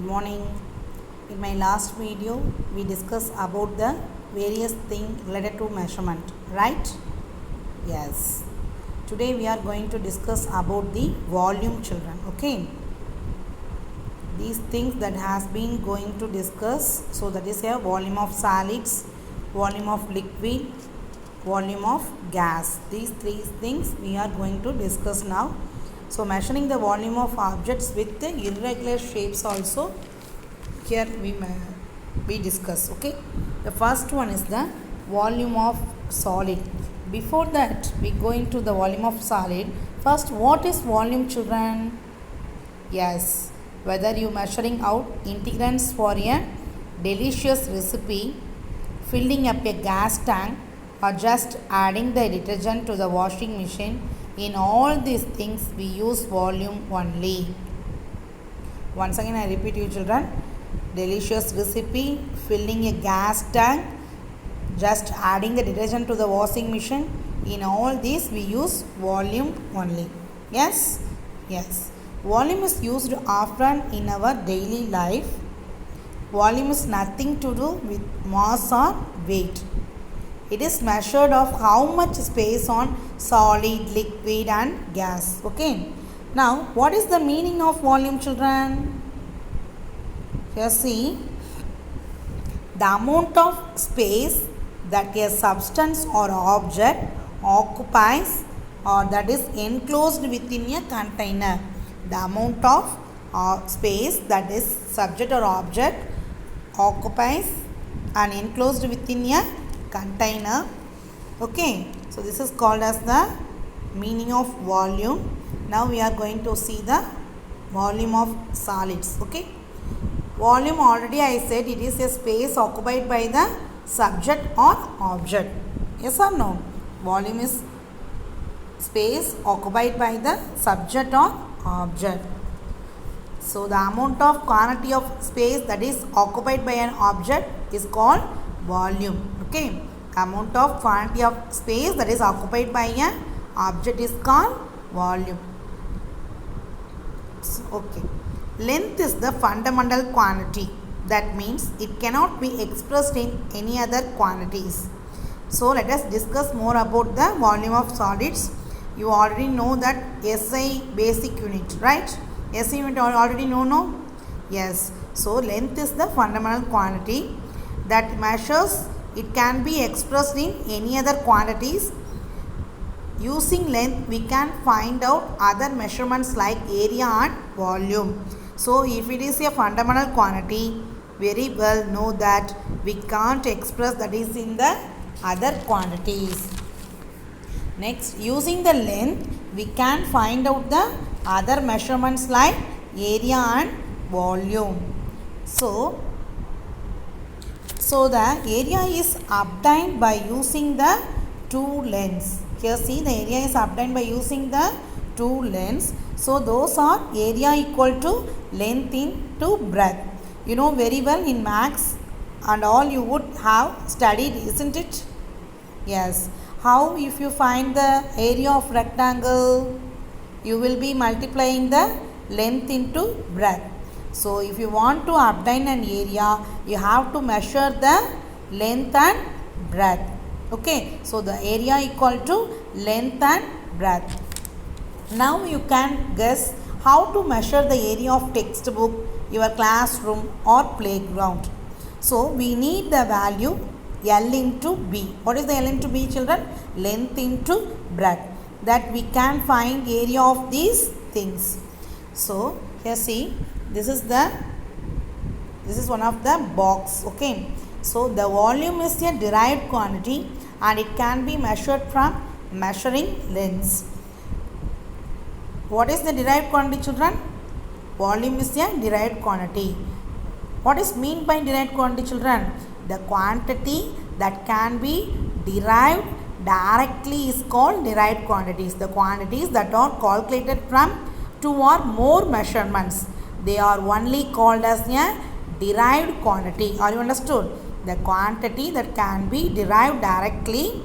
morning. In my last video, we discussed about the various things related to measurement, right? Yes. Today we are going to discuss about the volume, children. Okay. These things that has been going to discuss. So that is a volume of solids, volume of liquid, volume of gas. These three things we are going to discuss now. So measuring the volume of objects with the irregular shapes also here we discuss. Okay, the first one is the volume of solid. Before that we go into the volume of solid. First, what is volume, children? Yes, whether you measuring out integrants for a delicious recipe, filling up a gas tank, or just adding the detergent to the washing machine, in all these things we use volume only. Once again I repeat you, children. Delicious recipe, filling a gas tank, just adding the detergent to the washing machine, in all these we use volume only. Yes? Yes. Volume is used often in our daily life. Volume is nothing to do with mass or weight. It is measured of how much space on solid, liquid and gas. Okay. Now, what is the meaning of volume, children? Here see, the amount of space that a substance or object occupies or that is enclosed within a container. The amount of space that is subject or object occupies and enclosed within a container. Okay, so this is called as the meaning of volume. Now we are going to see the volume of solids. Okay, volume, already I said, it is a space occupied by the subject or object. Yes or no? Volume is space occupied by the subject or object. So the amount of quantity of space that is occupied by an object is called volume. Okay, amount of quantity of space that is occupied by an object is called volume. So, okay, length is the fundamental quantity. That means it cannot be expressed in any other quantities. So let us discuss more about the volume of solids. You already know that SI basic unit, right? SI unit already know, no? Yes. So length is the fundamental quantity that measures. It can be expressed in any other quantities. Using length, we can find out other measurements like area and volume. So if it is a fundamental quantity, very well know that we can't express that is in the other quantities. Next, using the length, we can find out the other measurements like area and volume. So the area is obtained by using the two lengths. Here see, the area is obtained by using the two lengths. So those are area equal to length into breadth. You know very well in maths and all you would have studied, isn't it? Yes. How if you find the area of rectangle, you will be multiplying the length into breadth. So if you want to obtain an area, you have to measure the length and breadth. Okay, so the area equal to length and breadth. Now you can guess how to measure the area of textbook, your classroom or playground. So we need the value L into B. What is the L into B, children? Length into breadth. That we can find area of these things. So here see, this is one of the box. Okay, so the volume is a derived quantity and it can be measured from measuring lengths. What is the derived quantity, children? Volume is a derived quantity. What is mean by derived quantity, children? The quantity that can be derived directly is called derived quantities. The quantities that are calculated from two or more measurements, they are only called as a derived quantity. Are you understood? The quantity that can be derived directly,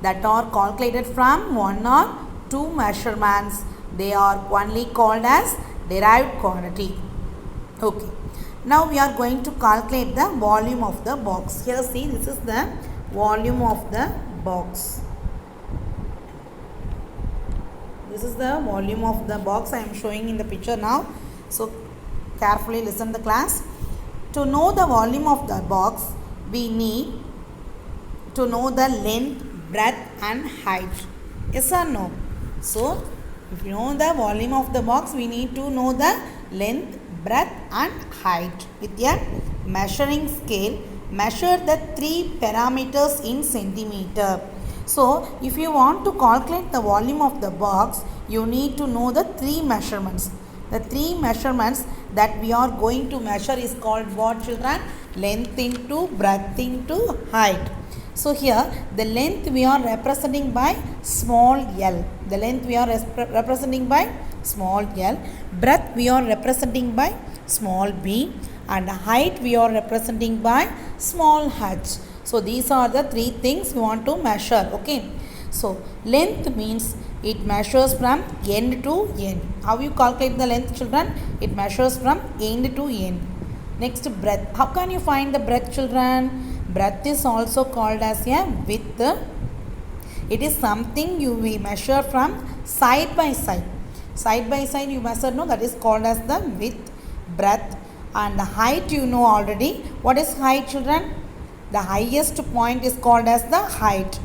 that are calculated from one or two measurements, they are only called as derived quantity. Okay. Now we are going to calculate the volume of the box. Here see, this is the volume of the box. This is the volume of the box I am showing in the picture now. So carefully listen to the class. To know the volume of the box, we need to know the length, breadth and height. Yes or no? So if you know the volume of the box, we need to know the length, breadth and height. With a measuring scale, measure the three parameters in centimeter. So if you want to calculate the volume of the box, you need to know the three measurements. The three measurements that we are going to measure is called what, children? Length into breadth into height. So here the length we are representing by small l. The length we are representing by small l. Breadth we are representing by small b. And height we are representing by small h. So these are the three things we want to measure. Okay. So length means it measures from end to end. How you calculate the length, children? It measures from end to end. Next, breadth. How can you find the breadth, children? Breadth is also called as a width. It is something we measure from side by side. Side by side you measure, no, that is called as the width, breadth. And the height you know already. What is height, children? The highest point is called as the height.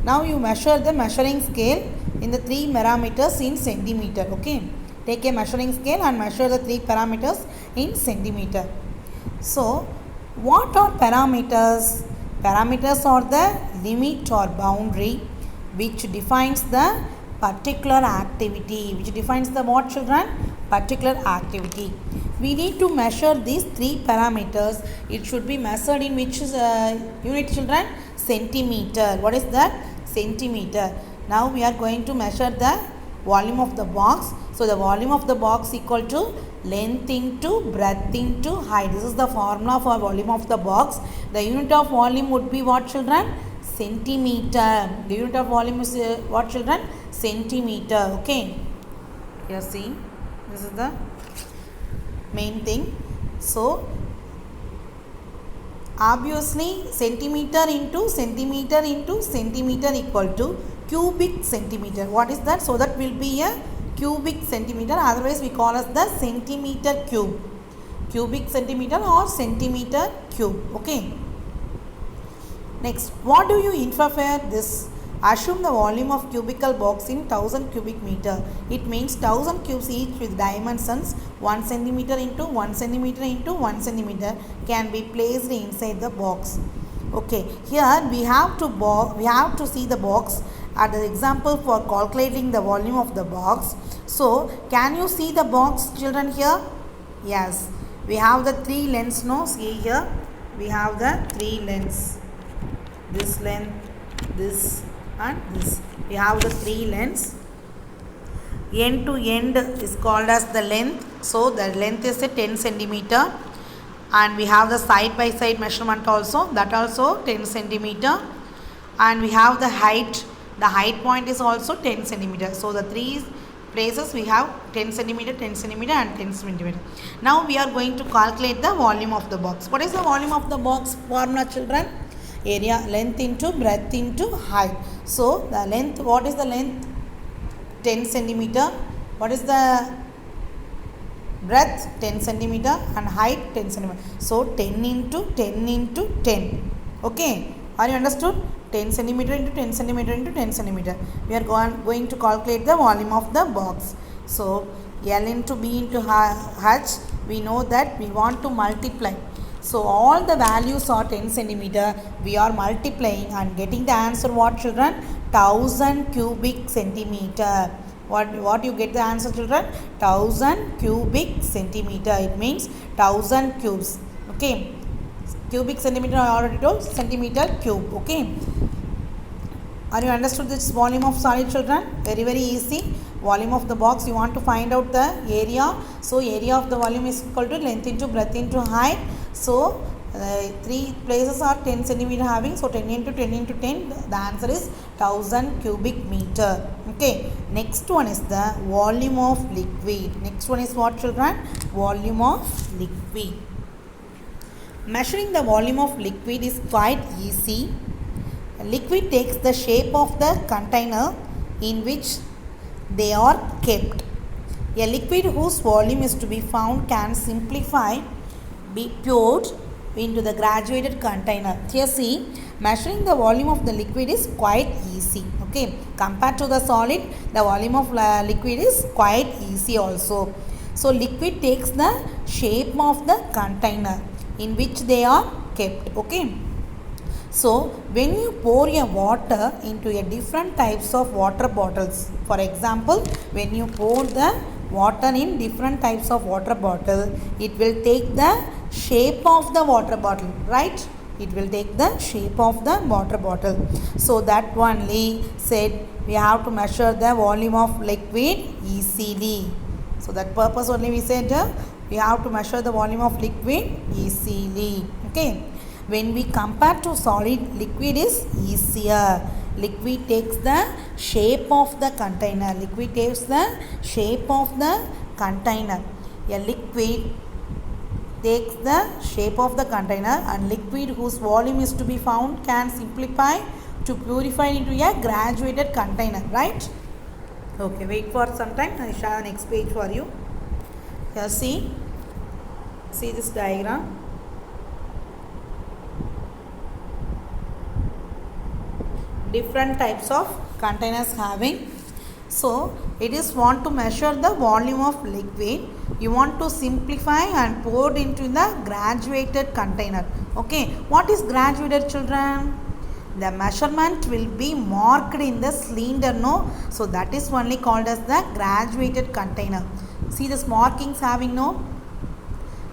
Now you measure the measuring scale in the three parameters in centimeter. Okay. Take a measuring scale and measure the three parameters in centimeter. So what are parameters? Parameters are the limit or boundary which defines the particular activity. Which defines the what, children? Particular activity. We need to measure these three parameters. It should be measured in which unit, children? Centimeter. What is that? Centimeter. Now we are going to measure the volume of the box. So the volume of the box equal to length into breadth into height. This is the formula for volume of the box. The unit of volume would be what, children? Centimeter. The unit of volume is what, children? Centimeter. Okay. Here see, this is the main thing. So obviously centimeter into centimeter into centimeter equal to cubic centimeter. What is that? So that will be a cubic centimeter, otherwise we call as the centimeter cube. Cubic centimeter or centimeter cube. Okay. Next, what do you infer this? Assume the volume of cubical box in 1000 cubic meter. It means 1000 cubes each with dimensions 1 centimeter into 1 centimeter into 1 centimeter can be placed inside the box. Okay, here we have to see the box as the example for calculating the volume of the box. So can you see the box, children, here? Yes, we have the three lengths. No, see here we have the three lengths. This length, this and this. We have the three lengths. End to end is called as the length. So the length is a 10 centimeter. And we have the side by side measurement also. That also 10 centimeter. And we have the height. The height point is also 10 centimeter. So the three places we have 10 centimeter, 10 centimeter and 10 centimeter. Now we are going to calculate the volume of the box. What is the volume of the box formula, children? Area, length into breadth into height. So the length, what is the length? 10 centimeter. What is the breadth? 10 centimeter and height 10 centimeter. So 10 into 10 into 10. Okay. Are you understood? 10 centimeter into 10 centimeter into 10 centimeter. We are going to calculate the volume of the box. So L into B into H. We know that we want to multiply. So all the values are 10 centimeter. We are multiplying and getting the answer what, children? 1000 cubic centimeter. What you get the answer, children? 1000 cubic centimeter. It means 1000 cubes. Okay. Cubic centimeter I already told. Centimeter cube. Okay. Are you understood this volume of solid, children? Very, very easy. Volume of the box, you want to find out the area. So area of the volume is equal to length into breadth into height. So three places are 10 centimeter having. So 10 into 10 into 10. The answer is 1000 cubic meter. Okay. Next one is the volume of liquid. Next one is what, children? Volume of liquid. Measuring the volume of liquid is quite easy. A liquid takes the shape of the container in which they are kept. A liquid whose volume is to be found can be poured into the graduated container. Here see, measuring the volume of the liquid is quite easy. Okay, compared to the solid, the volume of liquid is quite easy also. So liquid takes the shape of the container in which they are kept. Okay. So when you pour a water into a different types of water bottles, for example, when you pour the water in different types of water bottle, it will take the shape of the water bottle, right? It will take the shape of the water bottle. So that only said we have to measure the volume of liquid easily. So that purpose only we said we have to measure the volume of liquid easily. Okay. When we compare to solid, liquid is easier. Liquid takes the shape of the container. Liquid takes the shape of the container. A liquid takes the shape of the container, and liquid whose volume is to be found can simplify to purify into a graduated container, right? Okay, wait for some time. I share the next page for you. Here see this diagram. Different types of containers having. So it is want to measure the volume of liquid. You want to simplify and pour it into the graduated container. Okay, what is graduated, children? The measurement will be marked in the cylinder, no? So that is only called as the graduated container. See this markings having, no?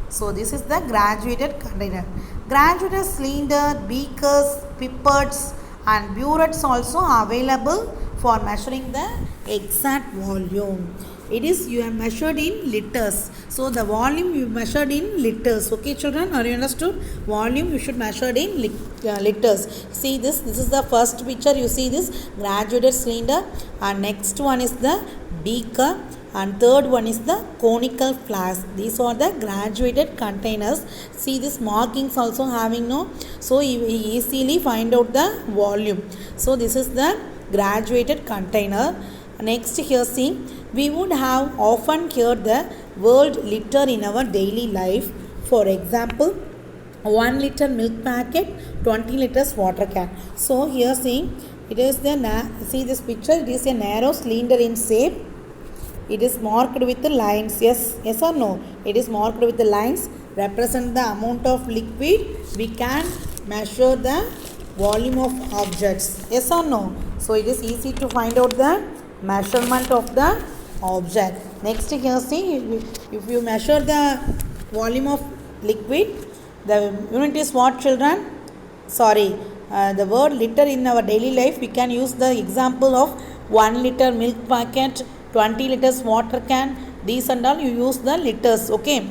So this is the graduated container. Graduated cylinder, beakers, pipettes and burettes also available for measuring the exact volume. It is you have measured in liters. So the volume you measured in liters. Okay, children, are you understood? Volume you should measure in liters. See this is the first picture. You see this graduated cylinder, and next one is the beaker, and third one is the conical flask. These are the graduated containers. See this markings also having, no? So you easily find out the volume. So this is the graduated container. Next here see, we would have often heard the word liter in our daily life. For example, 1 liter milk packet, 20 liters water can. So here see, it is the see this picture. It is a narrow cylinder in shape. It is marked with the lines. Yes or no? It is marked with the lines represent the amount of liquid we can measure the volume of objects. Yes or no? So it is easy to find out the measurement of the object. Next here see, if you measure the volume of liquid, the unit is what, children? Sorry, the word liter in our daily life, we can use the example of 1 liter milk packet, 20 liters water can, these and all you use the liters. Okay.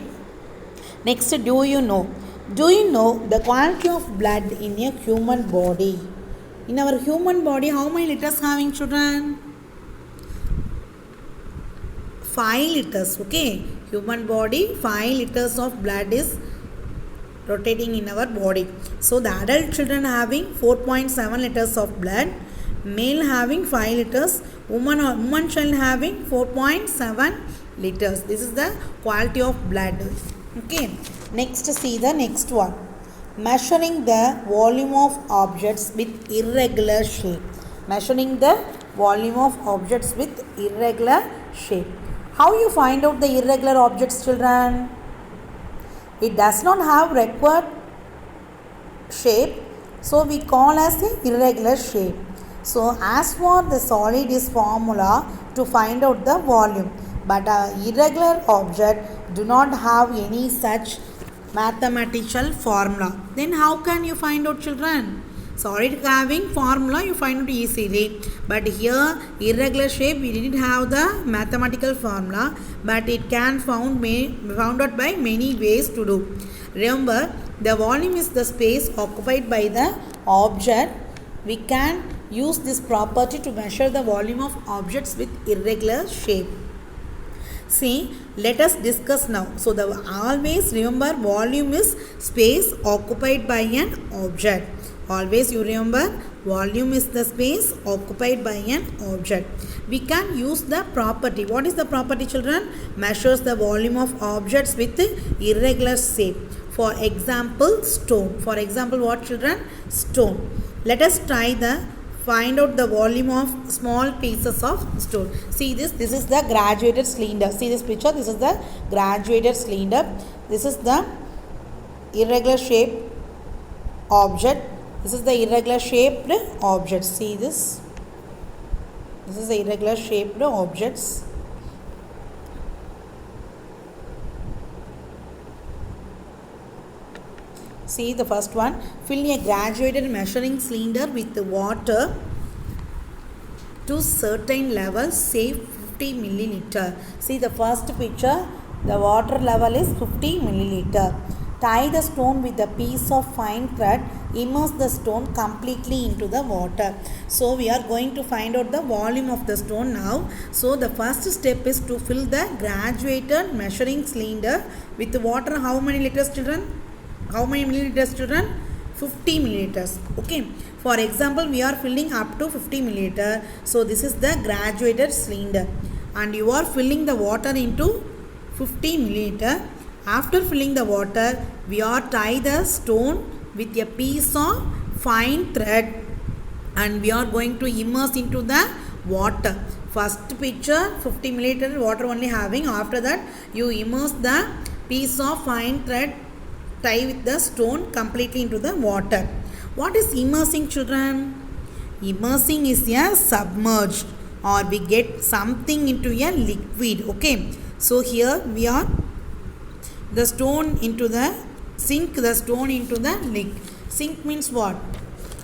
Next, do you know the quantity of blood in a human body? In our human body, how many liters having, children? 5 liters. Okay. Human body, 5 liters of blood is rotating in our body. So the adult children having 4.7 liters of blood, male having 5 liters, woman child having 4.7 liters. This is the quality of blood. Okay. Next, see the next one. Measuring the volume of objects with irregular shape. Measuring the volume of objects with irregular shape. How you find out the irregular objects, children? It does not have required shape, so we call as the irregular shape. So as for the solid is formula to find out the volume, but irregular object do not have any such mathematical formula. Then how can you find out, children? Solid having formula you find out easily, but here irregular shape we didn't have the mathematical formula, but it can found out by many ways to do. Remember, the volume is the space occupied by the object. We can use this property to measure the volume of objects with irregular shape. See, let us discuss now. So, always remember volume is space occupied by an object. Always you remember volume is the space occupied by an object. We can use the property. What is the property, children? Measures the volume of objects with irregular shape. For example, stone. For example, what, children? Stone. Let us try find out the volume of small pieces of stone. See this is the graduated cylinder. See this picture, this is the graduated cylinder. This is the irregular shaped object. This is the irregular shaped object. See this. This is the irregular shaped objects. See the first one. Fill a graduated measuring cylinder with water to certain level, say 50 milliliter. See the first picture. The water level is 50 milliliter. Tie the stone with a piece of fine thread. Immerse the stone completely into the water. So we are going to find out the volume of the stone now. So the first step is to fill the graduated measuring cylinder with water. How many liters, children? How many milliliters, children? 50 milliliters. Okay. For example, we are filling up to 50 milliliter. So this is the graduated cylinder. And you are filling the water into 50 milliliter. After filling the water, we are tie the stone with a piece of fine thread. And we are going to immerse into the water. First picture, 50 milliliter water only having. After that, you immerse the piece of fine thread, tie with the stone completely into the water. What is immersing, children? Immersing is a submerged, or we get something into a liquid. Okay. So here we are the stone into the sink the stone into the liquid. Sink means what?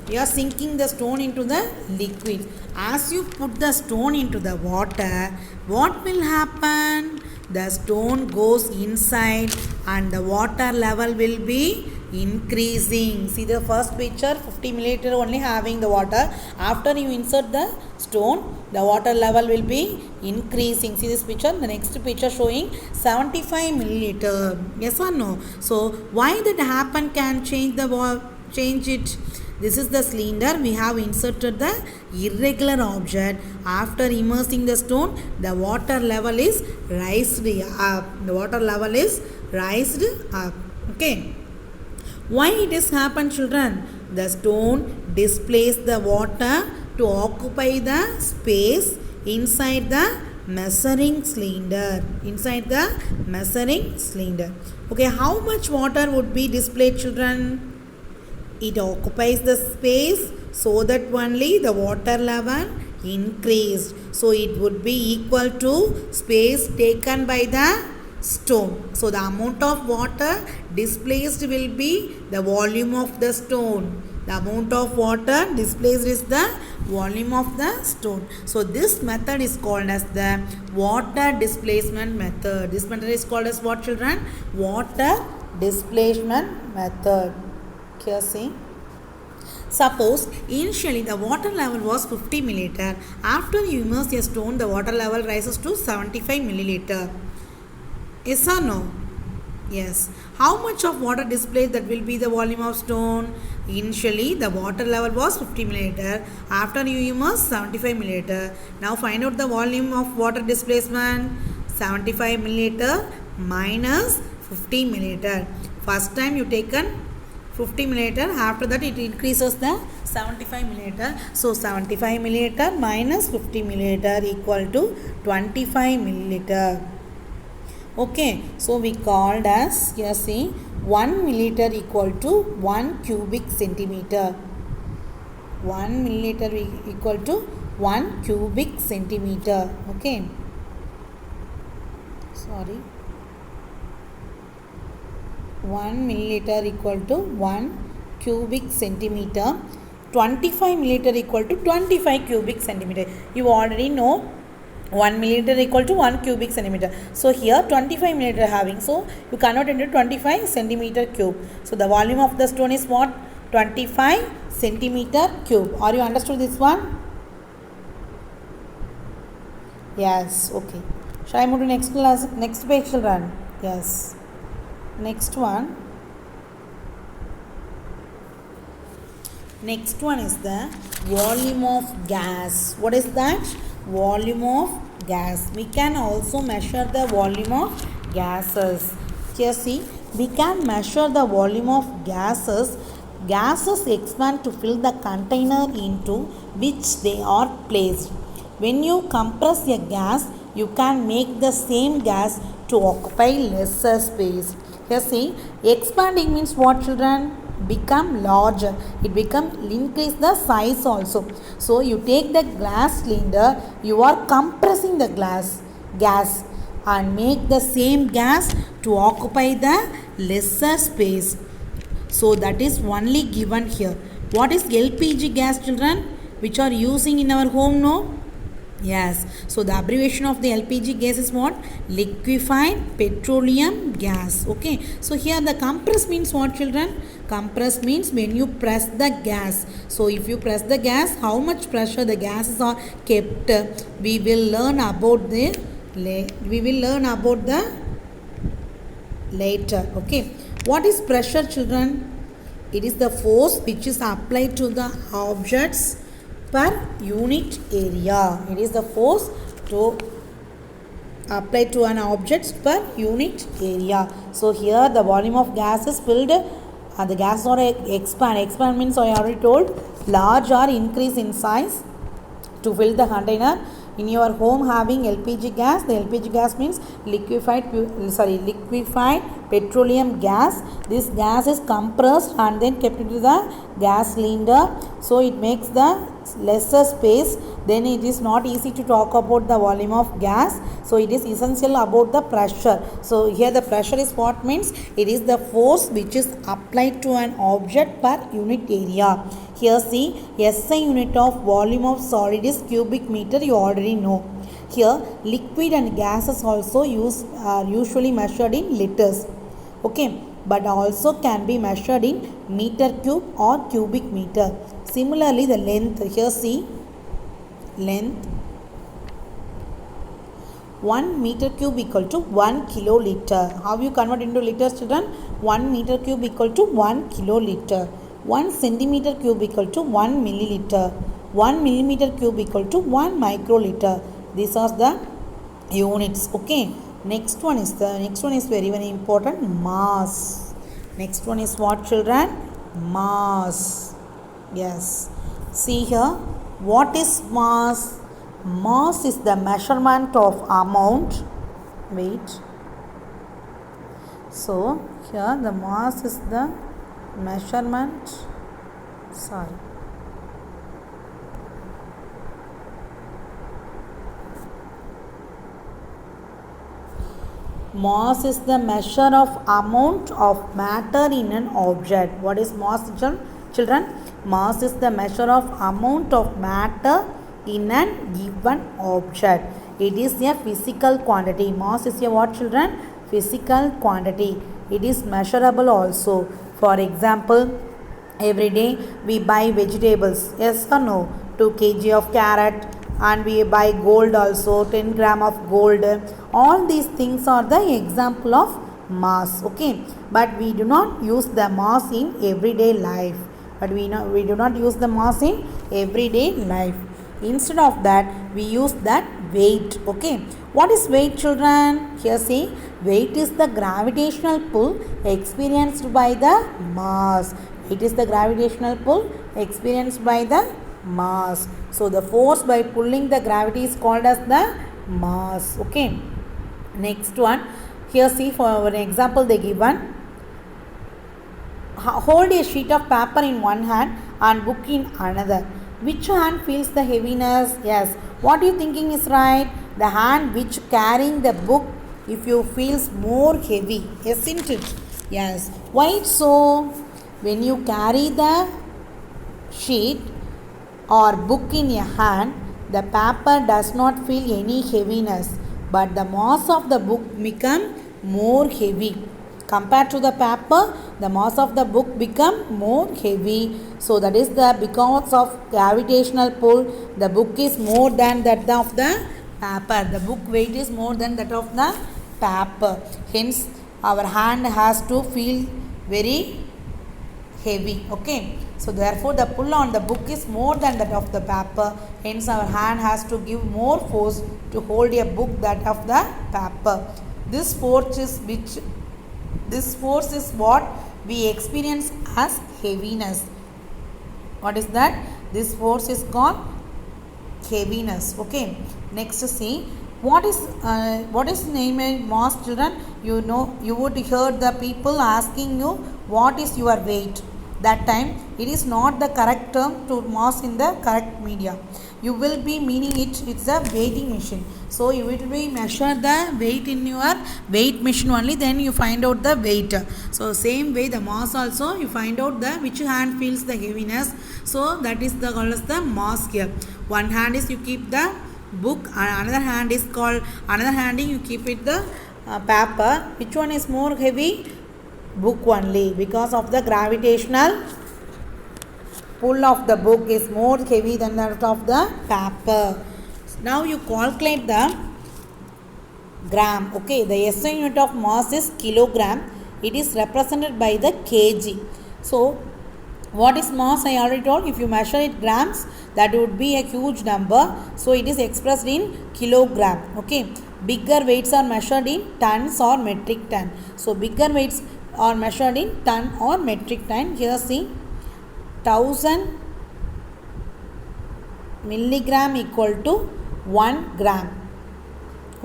We are sinking the stone into the liquid. As you put the stone into the water, what will happen? The stone goes inside and the water level will be increasing. See the first picture, 50 milliliter only having the water. After you insert the stone, the water level will be increasing. See this picture, the next picture showing 75 milliliter. Yes or no? So why that happen? Can change it. This is the cylinder. We have inserted the irregular object. After immersing the stone, the water level is raised up. The water level is raised up. Okay. Why it has happened, children? The stone displaces the water to occupy the space inside the measuring cylinder. Inside the measuring cylinder. Okay. How much water would be displayed, children? It occupies the space so that only the water level increased. So it would be equal to space taken by the stone. So the amount of water displaced will be the volume of the stone. The amount of water displaced is the volume of the stone. So this method is called as the water displacement method. This method is called as what, children? Water displacement method. Here see. Suppose initially the water level was 50 milliliter. After you immerse a stone, the water level rises to 75 milliliter. Yes or no? Yes. How much of water displaced, that will be the volume of stone? Initially the water level was 50 milliliter. After you immerse 75 milliliter. Now find out the volume of water displacement. 75 milliliter minus 50 milliliter. First time you taken 50 milliliter, after that it increases the 75 milliliter. So 75 milliliter minus 50 milliliter equal to 25 milliliter. Okay, so we called as, here see, 1 milliliter equal to 1 cubic centimeter. 1 milliliter equal to 1 cubic centimeter. Okay. Sorry. 1 milliliter equal to 1 cubic centimeter. 25 milliliter equal to 25 cubic centimeter. You already know 1 milliliter equal to 1 cubic centimeter. So here 25 milliliter having. So you convert into 25 centimeter cube. So the volume of the stone is what? 25 centimeter cube. Are you understood this one? Yes. Okay. Shall I move to next class? Next page, children? Yes. Next one. Next one is the volume of gas. What is that? Volume of gas. We can also measure the volume of gases. Here see, we can measure the volume of gases. Gases expand to fill the container into which they are placed. When you compress a gas, you can make the same gas to occupy lesser space. Here see, expanding means what, children? Become larger. It increase the size also. So you take the glass cylinder, you are compressing the gas and make the same gas to occupy the lesser space. So that is only given here. What is LPG gas, children? Which are using in our home, no? Yes. So the abbreviation of the LPG gas is what? Liquefied petroleum gas. Okay. So here the compress means what, children? Compress means when you press the gas. So if you press the gas, how much pressure the gases are kept? We will learn about the later. Okay. What is pressure, children? It is the force which is applied to the objects per unit area. It is the force to apply to an object per unit area. So here the volume of gas is filled and the gas or expand. Expand means I already told, large or increase in size to fill the container. In your home having LPG gas, the LPG gas means liquefied petroleum gas. This gas is compressed and then kept into the gas cylinder. So it makes the lesser space. Then it is not easy to talk about the volume of gas. So it is essential about the pressure. So here the pressure is what means? It is the force which is applied to an object per unit area. Here see, SI unit of volume of solid is cubic meter, you already know. Here liquid and gases also are usually measured in liters. Okay, but also can be measured in meter cube or cubic meter. Similarly the length, here see, length 1 meter cube equal to 1 kiloliter. How you convert into liters, children? 1 meter cube equal to 1 kiloliter. 1 centimeter cube equal to 1 milliliter. 1 millimeter cube equal to 1 microliter. These are the units. Okay. Next one is very very important, mass. Next one is what, children? Mass. Yes. See here, what is mass? Mass is the measurement of amount. Wait. So here the mass is the measurement. Mass is the measure of amount of matter in an object. What is mass, children? Mass is the measure of amount of matter in a given object. It is a physical quantity. Mass is a what, children? Physical quantity. It is measurable also. For example, every day we buy vegetables. Yes or no? 2 kg of carrot, and we buy gold also, 10 gram of gold. All these things are the example of mass. Okay, but we do not use the mass in everyday life. We do not use the mass in everyday life. Instead of that, we use that weight. Okay, what is weight, children? Here see, weight is the gravitational pull experienced by the mass. It is the gravitational pull experienced by the mass. So the force by pulling the gravity is called as the mass. Okay, next one. Here see, for an example they given. Hold a sheet of paper in one hand and book in another. Which hand feels the heaviness? Yes. What you thinking is right? The hand which carrying the book, if you feels more heavy, isn't it? Yes. Why so? When you carry the sheet or book in your hand, the paper does not feel any heaviness, but the mass of the book become more heavy. Compared to the paper, the mass of the book become more heavy. So that is because of gravitational pull, the book is more than that of the paper. The book weight is more than that of the paper. Hence, our hand has to feel very heavy. Okay. So therefore, the pull on the book is more than that of the paper. Hence, our hand has to give more force to hold a book that of the paper. This force is what we experience as heaviness. What is that? This force is called heaviness. Okay. Next, see what is named mass, children. You know, you would hear the people asking you what is your weight. That time it is not the correct term to mass in the correct media. You will be meaning it's a weighting machine. So you will be measure the weight in your weight machine only, then you find out the weight. So same way the mass also, you find out the which hand feels the heaviness. So that is the called as the mass here. One hand is you keep the book, and another hand is called, another hand you keep it the paper. Which one is more heavy? Book only, because of the gravitational pull of the book is more heavy than that of the paper. Now you calculate the gram. Okay, the SI unit of mass is kilogram. It is represented by the kg. So what is mass? I already told. If you measure it grams, that would be a huge number. So it is expressed in kilogram. Okay, bigger weights are measured in tons or metric ton. So bigger weights are measured in ton or metric ton. Here see 1000 milligram equal to 1 gram.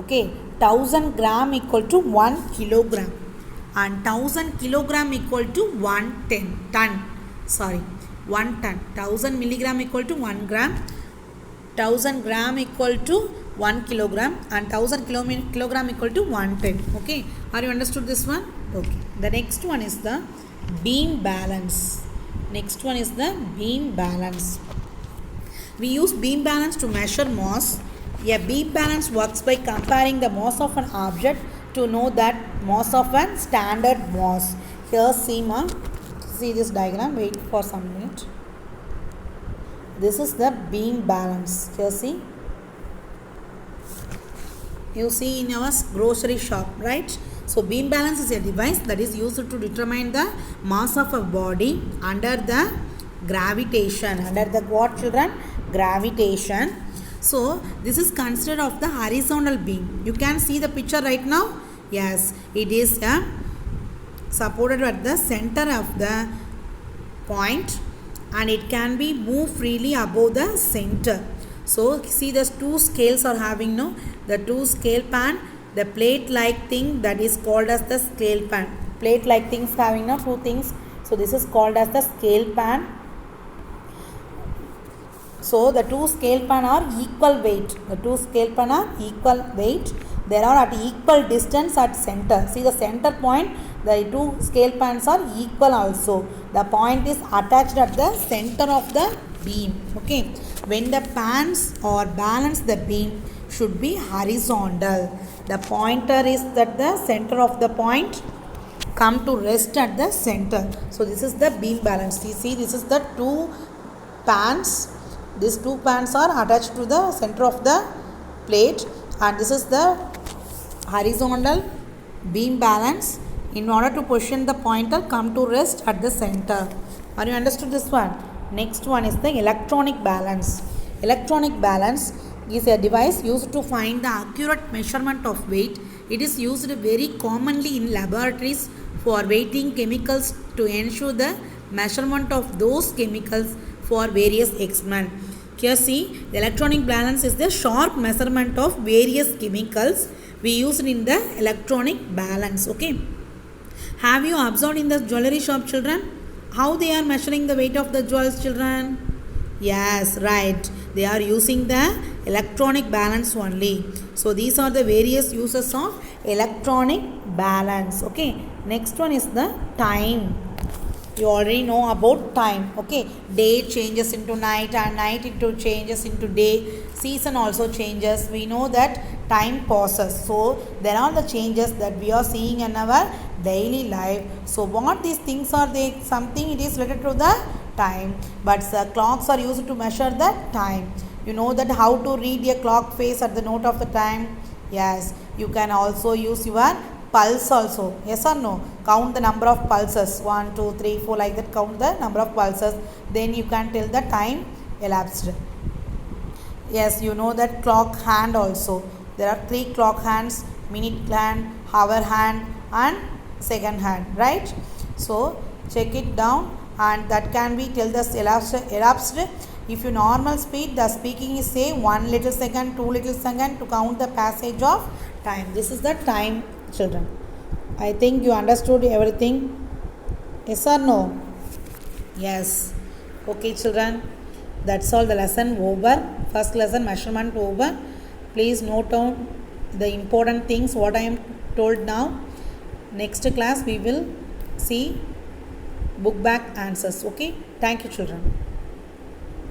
Okay, 1000 gram equal to 1 kilogram, and 1000 kilogram equal to 1 ton. 1 ton. 1000 milligram equal to 1 gram, 1000 gram equal to 1 kilogram, and 1000 kilogram equal to 1 ton. Okay, are you understood this one? Okay. The next one is the beam balance. Next one is the beam balance. We use beam balance to measure mass. A beam balance works by comparing the mass of an object to know that mass of a standard mass. Here see this diagram. Wait for some minute. This is the beam balance. Here see. You see in our grocery shop, right? So beam balance is a device that is used to determine the mass of a body under the gravitation. Under the what, children? Gravitation. So this is considered of the horizontal beam. You can see the picture right now. Yes, it is supported at the center of the point, and it can be moved freely above the center. So see, the two scales are having the two scale pan. The plate like thing that is called as the scale pan. Plate like things having two things. So this is called as the scale pan. So the two scale pan are equal weight. The two scale pan are equal weight. They are at equal distance at center. See the center point. The two scale pans are equal also. The point is attached at the center of the beam. Okay. When the pans or balance the beam should be horizontal. The pointer is at the center of the point, come to rest at the center. So this is the beam balance. You see, this is the two pans. These two pans are attached to the center of the plate, and this is the horizontal beam balance. In order to position the pointer, come to rest at the center. Are you understood this one? Next one is the electronic balance. Electronic balance is a device used to find the accurate measurement of weight. It is used very commonly in laboratories for weighting chemicals to ensure the measurement of those chemicals for various experiments. Here see, the electronic balance is the sharp measurement of various chemicals we use in the electronic balance. Okay. Have you observed in the jewelry shop, children, how they are measuring the weight of the jewels, children? Yes, right. They are using the electronic balance only. So these are the various uses of electronic balance. Okay. Next one is the time. You already know about time. Okay. Day changes into night, and night changes into day. Season also changes. We know that time passes. So there are the changes that we are seeing in our daily life. So what these things are, they something it is related to the time, but the clocks are used to measure the time. You know that how to read a clock face at the note of the time? Yes, you can also use your pulse also. Yes or no? Count the number of pulses. 1, 2, 3, 4, like that. Count the number of pulses. Then you can tell the time elapsed. Yes, you know that clock hand also. There are 3 clock hands: minute hand, hour hand, and second hand, right? So check it down, and that can be till the elapsed. If you normal speed, the speaking is say 1 little second, 2 little second to count the passage of time. This is the time, children. I think you understood everything. Yes or no? Yes. Okay, children. That's all, the lesson over. First lesson measurement over. Please note down the important things what I am told now. Next class we will see book back answers. Okay. Thank you, children.